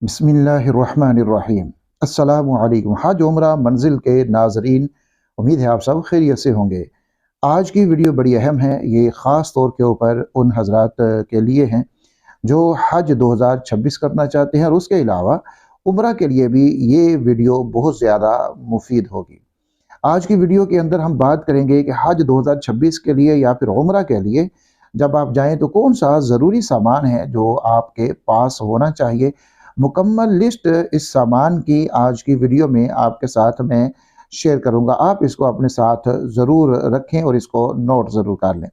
बिस्मिल्लाहिर्रहमानिर्रहीम। अस्सलामु अलैकुम। हज उम्रा मंजिल के नाजरीन, उम्मीद है आप सब खैरियत से होंगे। आज की वीडियो बड़ी अहम है। ये ख़ास तौर के ऊपर उन हजरात के लिए हैं जो हज 2026 करना चाहते हैं, और उसके अलावा उम्रा के लिए भी ये वीडियो बहुत ज़्यादा मुफीद होगी। आज की वीडियो के अंदर हम बात करेंगे कि हज 2026 के लिए या फिर उम्रा के लिए जब आप जाएं तो कौन सा ज़रूरी सामान है जो आपके पास होना चाहिए। मुकम्मल लिस्ट इस सामान की आज की वीडियो में आपके साथ मैं शेयर करूंगा। आप इसको अपने साथ ज़रूर रखें और इसको नोट ज़रूर कर लें।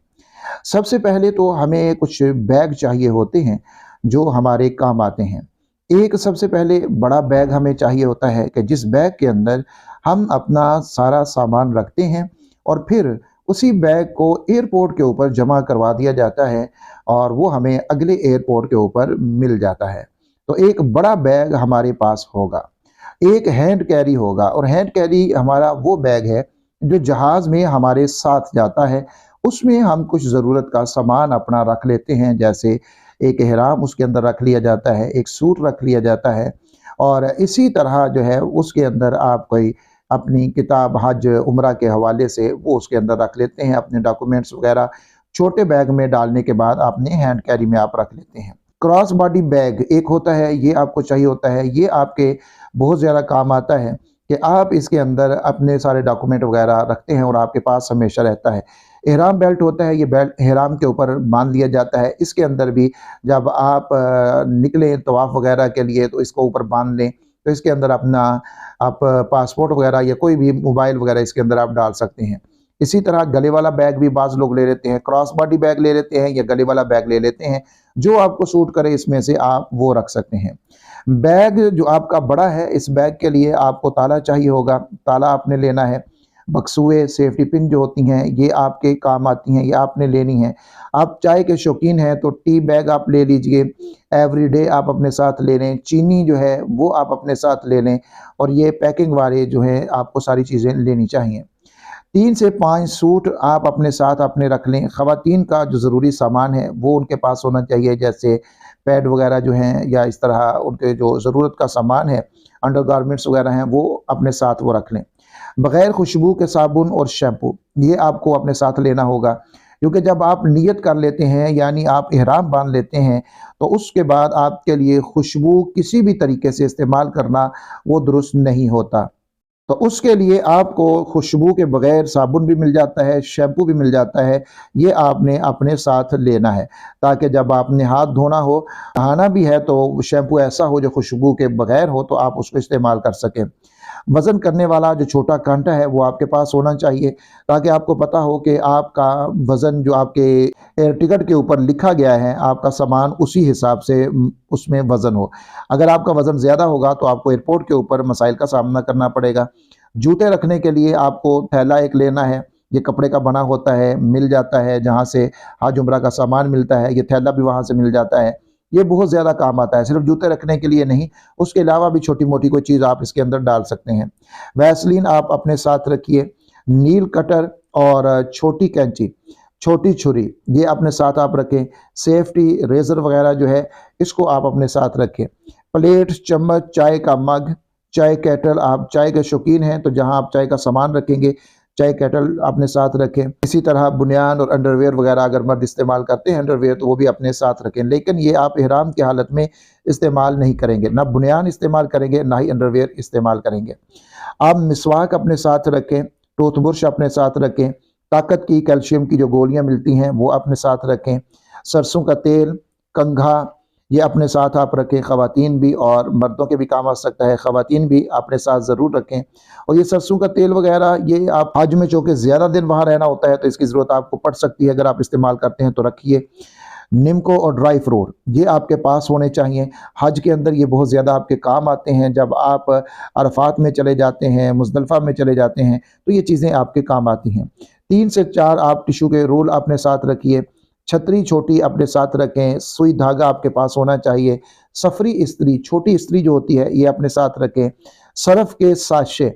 सबसे पहले तो हमें कुछ बैग चाहिए होते हैं जो हमारे काम आते हैं। एक सबसे पहले बड़ा बैग हमें चाहिए होता है कि जिस बैग के अंदर हम अपना सारा सामान रखते हैं और फिर उसी बैग को एयरपोर्ट के ऊपर जमा करवा दिया जाता है और वो हमें अगले एयरपोर्ट के ऊपर मिल जाता है। तो एक बड़ा बैग हमारे पास होगा। एक हैंड कैरी होगा, और हैंड कैरी हमारा वो बैग है जो जहाज़ में हमारे साथ जाता है। उसमें हम कुछ ज़रूरत का सामान अपना रख लेते हैं, जैसे एक एहराम उसके अंदर रख लिया जाता है, एक सूट रख लिया जाता है, और इसी तरह जो है उसके अंदर आप कोई अपनी किताब हज उम्रा के हवाले से वो उसके अंदर रख लेते हैं। अपने डॉक्यूमेंट्स वगैरह छोटे बैग में डालने के बाद अपने हैंड कैरी में आप रख लेते हैं। क्रॉस बॉडी बैग एक होता है, ये आपको चाहिए होता है। ये आपके बहुत ज़्यादा काम आता है कि आप इसके अंदर अपने सारे डॉक्यूमेंट वगैरह रखते हैं और आपके पास हमेशा रहता है। एहराम बेल्ट होता है, ये बेल्ट एहराम के ऊपर बांध लिया जाता है। इसके अंदर भी जब आप निकलें तवाफ़ वगैरह के लिए तो इसको ऊपर बांध लें, तो इसके अंदर अपना आप पासपोर्ट वगैरह या कोई भी मोबाइल वगैरह इसके अंदर आप डाल सकते हैं। इसी तरह गले वाला बैग भी बाज़ लोग ले लेते हैं, क्रॉस बॉडी बैग ले लेते हैं या गले वाला बैग ले लेते हैं। जो आपको सूट करे इसमें से आप वो रख सकते हैं। बैग जो आपका बड़ा है, इस बैग के लिए आपको ताला चाहिए होगा। ताला आपने लेना है। बक्सुए, सेफ्टी पिन जो होती हैं ये आपके काम आती हैं, ये आपने लेनी है। आप चाय के शौकीन हैं तो टी बैग आप ले लीजिए, एवरीडे आप अपने साथ ले लें। चीनी जो है वो आप अपने साथ ले लें, और ये पैकिंग वाले जो हैं आपको सारी चीज़ें लेनी चाहिए। 3 से 5 सूट आप अपने साथ अपने रख लें। ख़वातीन का जो ज़रूरी सामान है वो उनके पास होना चाहिए, जैसे पैड वगैरह जो हैं या इस तरह उनके जो ज़रूरत का सामान है, अंडरगारमेंट्स वगैरह हैं, वो अपने साथ वो रख लें। बग़ैर खुशबू के साबुन और शैम्पू ये आपको अपने साथ लेना होगा, क्योंकि जब आप नियत कर लेते हैं यानी आप इहराम बांध लेते हैं तो उसके बाद आपके लिए खुशबू किसी भी तरीके से इस्तेमाल करना वो दुरुस्त नहीं होता। तो उसके लिए आपको खुशबू के बगैर साबुन भी मिल जाता है, शैम्पू भी मिल जाता है। ये आपने अपने साथ लेना है ताकि जब आपने हाथ धोना हो, नहाना भी है, तो शैम्पू ऐसा हो जो खुशबू के बगैर हो तो आप उसको इस्तेमाल कर सकें। वज़न करने वाला जो छोटा कांटा है वो आपके पास होना चाहिए, ताकि आपको पता हो कि आपका वज़न जो आपके एयर टिकट के ऊपर लिखा गया है, आपका सामान उसी हिसाब से उसमें वज़न हो। अगर आपका वज़न ज़्यादा होगा तो आपको एयरपोर्ट के ऊपर मसाइल का सामना करना पड़ेगा। जूते रखने के लिए आपको थैला एक लेना है। ये कपड़े का बना होता है, मिल जाता है जहाँ से हज उम्रा का सामान मिलता है, ये थैला भी वहाँ से मिल जाता है। ये बहुत ज़्यादा काम आता है, सिर्फ जूते रखने के लिए नहीं, उसके अलावा भी छोटी-मोटी कोई चीज़ आप इसके अंदर डाल सकते हैं। वैसलीन आप अपने साथ रखिए। नील कटर और छोटी कैंची, छोटी छुरी ये अपने साथ आप रखें। सेफ्टी रेज़र वगैरह जो है इसको आप अपने साथ रखें। प्लेट, चम्मच, चाय का मग, चाय केटल, आप चाय के शौकीन हैं तो जहाँ आप चाय का सामान रखेंगे, चाय केटल अपने साथ रखें। इसी तरह बुनियान और अंडरवियर वगैरह अगर मर्द इस्तेमाल करते हैं अंडरवियर तो वो भी अपने साथ रखें, लेकिन ये आप इहराम की हालत में इस्तेमाल नहीं करेंगे। ना बुनियान इस्तेमाल करेंगे, ना ही अंडरवियर इस्तेमाल करेंगे। आप मिसवाक अपने साथ रखें, टूथब्रश अपने साथ रखें, ताकत की कैल्शियम की जो गोलियाँ मिलती हैं वो अपने साथ रखें। सरसों का तेल, कंघा ये अपने साथ आप रखें। ख़वातीन भी और मर्दों के भी काम आ सकता है, ख़वातीन भी अपने साथ ज़रूर रखें। और ये सरसों का तेल वगैरह ये आप हज में चूँकि ज़्यादा दिन वहाँ रहना होता है तो इसकी ज़रूरत आपको पड़ सकती है, अगर आप इस्तेमाल करते हैं तो रखिए। निम्को और ड्राई फ्रूट ये आपके पास होने चाहिए। हज के अंदर ये बहुत ज़्यादा आपके काम आते हैं। जब आप अरफात में चले जाते हैं, मुज़दलिफ़ा में चले जाते हैं तो ये चीज़ें आपके काम आती हैं। 3 से 4 आप टिश्यू के रोल अपने साथ रखिए। छतरी छोटी अपने साथ रखें। सुई धागा आपके पास होना चाहिए। सफरी इस्त्री, छोटी इस्त्री जो होती है ये अपने साथ रखें। सरफ के साशे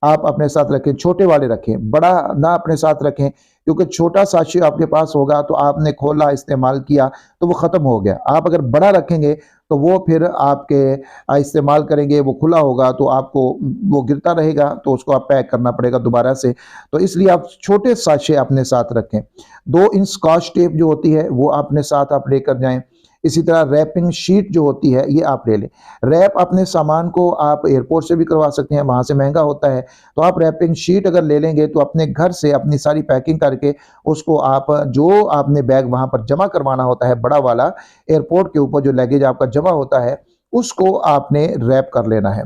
आप अपने साथ रखें, छोटे वाले रखें, बड़ा ना अपने साथ रखें, क्योंकि छोटा साशे आपके पास होगा तो आपने खोला, इस्तेमाल किया तो वो ख़त्म हो गया। आप अगर बड़ा रखेंगे तो वो फिर आपके इस्तेमाल करेंगे, वो खुला होगा तो आपको वो गिरता रहेगा, तो उसको आप पैक करना पड़ेगा दोबारा से। तो इसलिए आप छोटे साशे अपने साथ रखें। 2 इंच स्कॉच टेप जो होती है वो अपने साथ आप लेकर जाएं। इसी तरह रैपिंग शीट जो होती है ये आप ले लें। रैप अपने सामान को आप एयरपोर्ट से भी करवा सकते हैं, वहाँ से महंगा होता है। तो आप रैपिंग शीट अगर ले लेंगे तो अपने घर से अपनी सारी पैकिंग करके उसको आप जो आपने बैग वहाँ पर जमा करवाना होता है बड़ा वाला, एयरपोर्ट के ऊपर जो लगेज आपका जमा होता है उसको आपने रैप कर लेना है।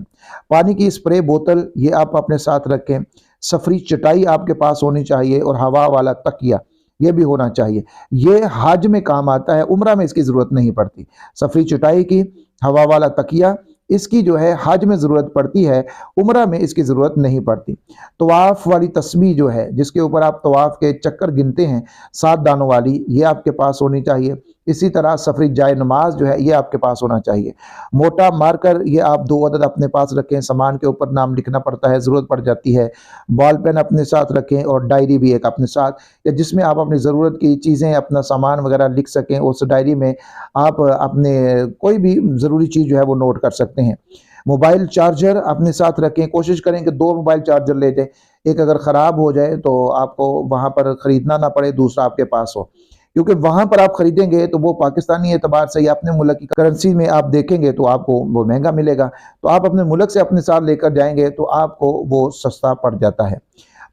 पानी की स्प्रे बोतल ये आप अपने साथ रखें। सफरी चटाई आपके पास होनी चाहिए और हवा वाला तकिया ये भी होना चाहिए। ये हज में काम आता है, उम्रा में इसकी ज़रूरत नहीं पड़ती। सफरी चटाई की, हवा वाला तकिया इसकी जो है हज में ज़रूरत पड़ती है, उम्रा में इसकी ज़रूरत नहीं पड़ती। तवाफ़ वाली तस्बीह जो है जिसके ऊपर आप तवाफ़ के चक्कर गिनते हैं 7 दानों वाली, ये आपके पास होनी चाहिए। इसी तरह सफरी जाए नमाज जो है ये आपके पास होना चाहिए। मोटा मार्कर ये आप 2 अदद अपने पास रखें, सामान के ऊपर नाम लिखना पड़ता है, ज़रूरत पड़ जाती है। बॉल पेन अपने साथ रखें और डायरी भी एक अपने साथ, या जिसमें आप अपनी ज़रूरत की चीज़ें, अपना सामान वगैरह लिख सकें। उस डायरी में आप अपने कोई भी ज़रूरी चीज़ जो है वो नोट कर सकते हैं। मोबाइल चार्जर अपने साथ रखें, कोशिश करें कि 2 मोबाइल चार्जर ले जाएं। एक अगर ख़राब हो जाए तो आपको वहाँ पर ख़रीदना ना पड़े, दूसरा आपके पास हो, क्योंकि वहाँ पर आप खरीदेंगे तो वो पाकिस्तानी एतबार से या अपने मुल्क की करेंसी में आप देखेंगे तो आपको वो महंगा मिलेगा। तो आप अपने मुल्क से अपने साथ लेकर जाएंगे तो आपको वो सस्ता पड़ जाता है।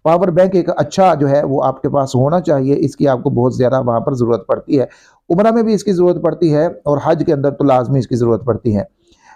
पावर बैंक एक अच्छा जो है वो आपके पास होना चाहिए, इसकी आपको बहुत ज़्यादा वहाँ पर ज़रूरत पड़ती है। उम्रा में भी इसकी ज़रूरत पड़ती है और हज के अंदर तो लाजमी इसकी ज़रूरत पड़ती है।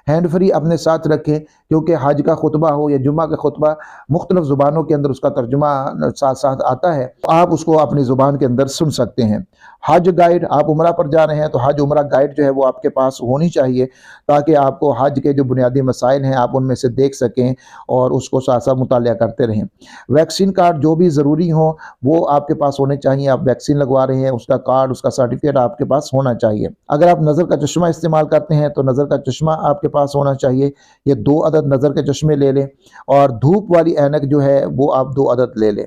हैंड फ्री अपने साथ रखें, क्योंकि हज का खुतबा हो या जुम्मा का खुतबा मुख्तलिफ ज़ुबानों के अंदर उसका तर्जुमा साथ साथ आता है, आप उसको अपनी ज़ुबान के अंदर सुन सकते हैं। हज गाइड, आप उम्रा पर जा रहे हैं तो हज उम्रा गाइड जो है वो आपके पास होनी चाहिए, ताकि आपको हज के जो बुनियादी मसाइल हैं आप उनमें से देख सकें और उसको साथ साथ मुतालिया करते रहें। वैक्सीन कार्ड जो भी ज़रूरी हो वो आपके पास होने चाहिए। आप वैक्सीन लगवा रहे हैं उसका कार्ड, उसका सर्टिफिकेट आपके पास होना चाहिए। अगर आप नज़र का चश्मा इस्तेमाल करते हैं तो नज़र का चश्मा आपके पास होना चाहिए। ये 2 अदद नज़र के चश्मे ले लें और धूप वाली ऐनक जो है वो आप 2 अदद ले लें।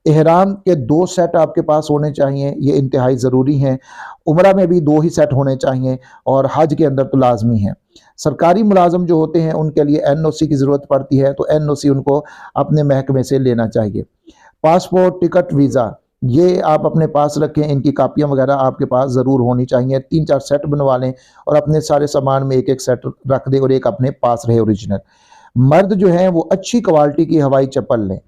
एहराम के 2 सेट आपके पास होने चाहिए, ये इंतहाई ज़रूरी हैं। उम्रा में भी 2 ही सेट होने चाहिए और हज के अंदर तो लाजमी है। सरकारी मुलाजम जो होते हैं उनके लिए एनओसी की ज़रूरत पड़ती है, तो एनओसी उनको अपने महकमे से लेना चाहिए। पासपोर्ट, टिकट, वीज़ा ये आप अपने पास रखें, इनकी कापियाँ वगैरह आपके पास ज़रूर होनी चाहिए। 3-4 सेट बनवा लें और अपने सारे सामान में एक-एक सेट रख दें और एक अपने पास रहे ओरिजिनल। मर्द जो हैं वो अच्छी क्वालिटी की हवाई चप्पल लें।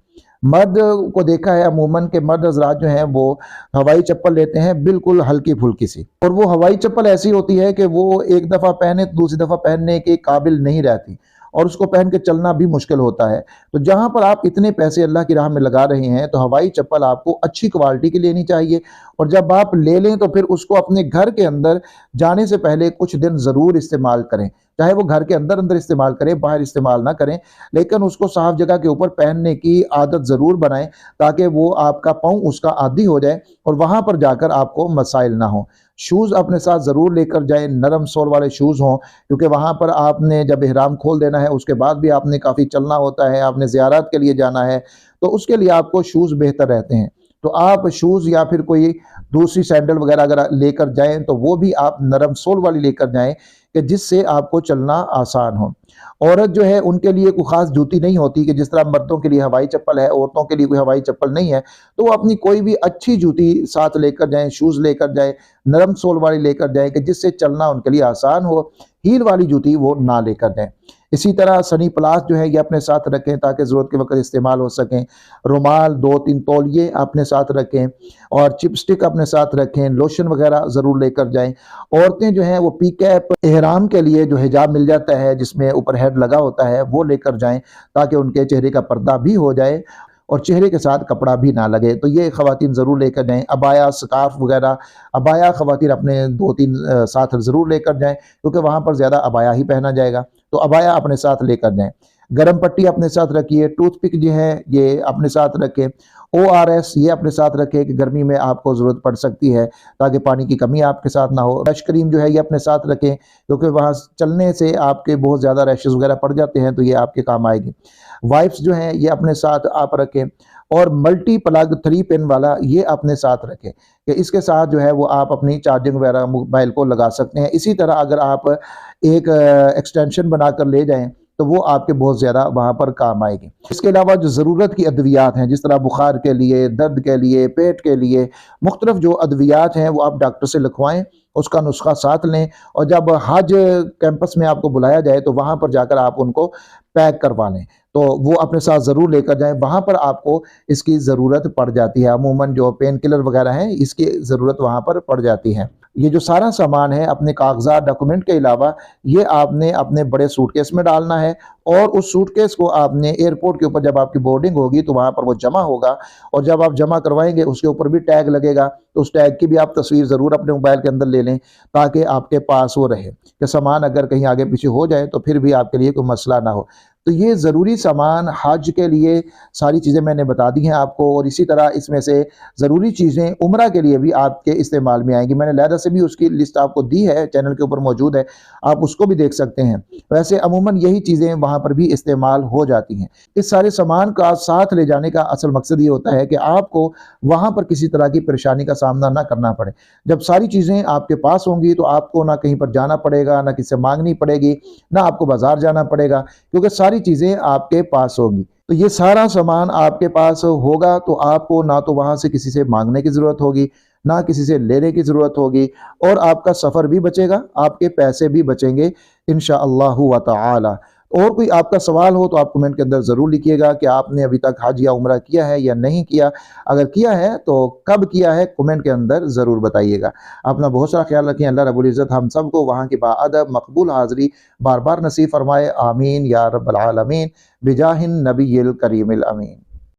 मर्द को देखा है अमूमन के मर्द हज़रात जो हैं वो हवाई चप्पल लेते हैं बिल्कुल हल्की-फुल्की सी, और वो हवाई चप्पल ऐसी होती है कि वो एक दफ़ा पहने तो दूसरी दफ़ा पहनने के काबिल नहीं रहती और उसको पहन के चलना भी मुश्किल होता है। तो जहाँ पर आप इतने पैसे अल्लाह की राह में लगा रहे हैं तो हवाई चप्पल आपको अच्छी क्वालिटी की लेनी चाहिए, और जब आप ले लें तो फिर उसको अपने घर के अंदर जाने से पहले कुछ दिन ज़रूर इस्तेमाल करें। चाहे वो घर के अंदर अंदर इस्तेमाल करें, बाहर इस्तेमाल ना करें, लेकिन उसको साफ जगह के ऊपर पहनने की आदत ज़रूर बनाएं, ताकि वो आपका पाँव उसका आदी हो जाए और वहाँ पर जाकर आपको मसाइल ना हो। शूज़ अपने साथ ज़रूर लेकर जाएं, नरम सोल वाले शूज़ हों, क्योंकि वहाँ पर आपने जब इहराम खोल देना है उसके बाद भी आपने काफ़ी चलना होता है, आपने ज़ियारत के लिए जाना है, तो उसके लिए आपको शूज़ बेहतर रहते हैं। तो आप शूज़ या फिर कोई दूसरी सैंडल वगैरह अगर लेकर जाएं तो वो भी आप नरम सोल वाली लेकर जाएं, कि जिससे आपको चलना आसान हो। औरत जो है उनके लिए कोई ख़ास जूती नहीं होती कि जिस तरह मर्दों के लिए हवाई चप्पल है, औरतों के लिए कोई हवाई चप्पल नहीं है, तो वो अपनी कोई भी अच्छी जूती साथ लेकर जाएं, शूज़ लेकर जाएं, नरम सोल वाली लेकर जाएं, कि जिससे चलना उनके लिए आसान हो। हील वाली जूती वो ना लेकर जाएं। इसी तरह सनी प्लास जो है ये अपने साथ रखें ताकि ज़रूरत के वक्त इस्तेमाल हो सकें। रुमाल, 2-3 तौलिए अपने साथ रखें और चिपस्टिक अपने साथ रखें। लोशन वगैरह ज़रूर लेकर जाएं। औरतें जो हैं वो पी कैप, एहराम के लिए जो हिजाब मिल जाता है जिसमें ऊपर हेड लगा होता है वो लेकर जाएं, ताकि उनके चेहरे का पर्दा भी हो जाए और चेहरे के साथ कपड़ा भी ना लगे। तो ये ख़वातीन ज़रूर लेकर जाएं। अबाया, स्कार्फ वगैरह, अबाया ख़वातीन अपने 2-3 साथ ज़रूर लेकर जाएं, क्योंकि वहाँ पर ज़्यादा अबाया ही पहना जाएगा, तो अबाया अपने साथ लेकर जाएं। गर्म पट्टी अपने साथ रखिए, टूथपिक जो है ये अपने साथ रखें, ORS ये अपने साथ रखें कि गर्मी में आपको ज़रूरत पड़ सकती है ताकि पानी की कमी आपके साथ ना हो। रश क्रीम जो है ये अपने साथ रखें क्योंकि वहाँ चलने से आपके बहुत ज़्यादा रैशेज़ वगैरह पड़ जाते हैं, तो ये आपके काम आएगी। वाइप्स जो हैं ये अपने साथ आप रखें और मल्टी प्लग 3 पिन वाला ये अपने साथ रखें कि इसके साथ जो है वो आप अपनी चार्जिंग वगैरह मोबाइल को लगा सकते हैं। इसी तरह अगर आप एक एक्सटेंशन बनाकर ले जाएं तो वो आपके बहुत ज़्यादा वहाँ पर काम आएगी। इसके अलावा जो ज़रूरत की अद्वियात हैं, जिस तरह बुखार के लिए, दर्द के लिए, पेट के लिए, मुख्तलिफ जो अद्वियात हैं वो आप डॉक्टर से लिखवाएं, उसका नुस्खा साथ लें और जब हज कैंपस में आपको बुलाया जाए तो वहाँ पर जाकर आप उनको पैक करवा लें। तो वो अपने साथ ज़रूर लेकर जाएं, वहाँ पर आपको इसकी ज़रूरत पड़ जाती है। अमूमन जो पेन किलर वगैरह हैं इसकी ज़रूरत वहाँ पर पड़ जाती है। ये जो सारा सामान है अपने कागजात डॉक्यूमेंट के अलावा ये आपने अपने बड़े सूटकेस में डालना है और उस सूटकेस को आपने एयरपोर्ट के ऊपर जब आपकी बोर्डिंग होगी तो वहाँ पर वो जमा होगा और जब आप जमा करवाएंगे उसके ऊपर भी टैग लगेगा, तो उस टैग की भी आप तस्वीर ज़रूर अपने मोबाइल के अंदर ले लें ताकि आपके पास वो रहे कि सामान अगर कहीं आगे पीछे हो जाए तो फिर भी आपके लिए कोई मसला ना हो। तो ये ज़रूरी सामान हज के लिए सारी चीज़ें मैंने बता दी हैं आपको और इसी तरह इसमें से ज़रूरी चीज़ें उम्रा के लिए भी आपके इस्तेमाल में आएंगी। मैंने लहदा से भी उसकी लिस्ट आपको दी है, चैनल के ऊपर मौजूद है, आप उसको भी देख सकते हैं। वैसे अमूमन यही चीज़ें वहाँ पर भी इस्तेमाल हो जाती हैं। इस सारे सामान का साथ ले जाने का असल मकसद ये होता है कि आपको वहाँ पर किसी तरह की परेशानी का सामना ना करना पड़े। जब सारी चीज़ें आपके पास होंगी तो आपको ना कहीं पर जाना पड़ेगा, ना किसी से मांगनी पड़ेगी, ना आपको बाजार जाना पड़ेगा क्योंकि सारी चीज़ें आपके पास होंगी। तो ये सारा सामान आपके पास होगा तो आपको ना तो वहाँ से किसी से मांगने की ज़रूरत होगी, ना किसी से लेने की ज़रूरत होगी और आपका सफ़र भी बचेगा, आपके पैसे भी बचेंगे इंशाअल्लाहु व तआला। और कोई आपका सवाल हो तो आप कमेंट के अंदर ज़रूर लिखिएगा कि आपने अभी तक हज या उम्रा किया है या नहीं किया। अगर किया है तो कब किया है, कमेंट के अंदर ज़रूर बताइएगा। अपना बहुत सारा ख्याल रखें। अल्लाह रब्बुल इज़्ज़त हम सबको वहाँ की बाअदब मकबूल हाज़री बार बार नसीब फरमाए। आमीन या रब्बल आलमीन बिजाहिन नबिय्यिल करीमिल अमीन।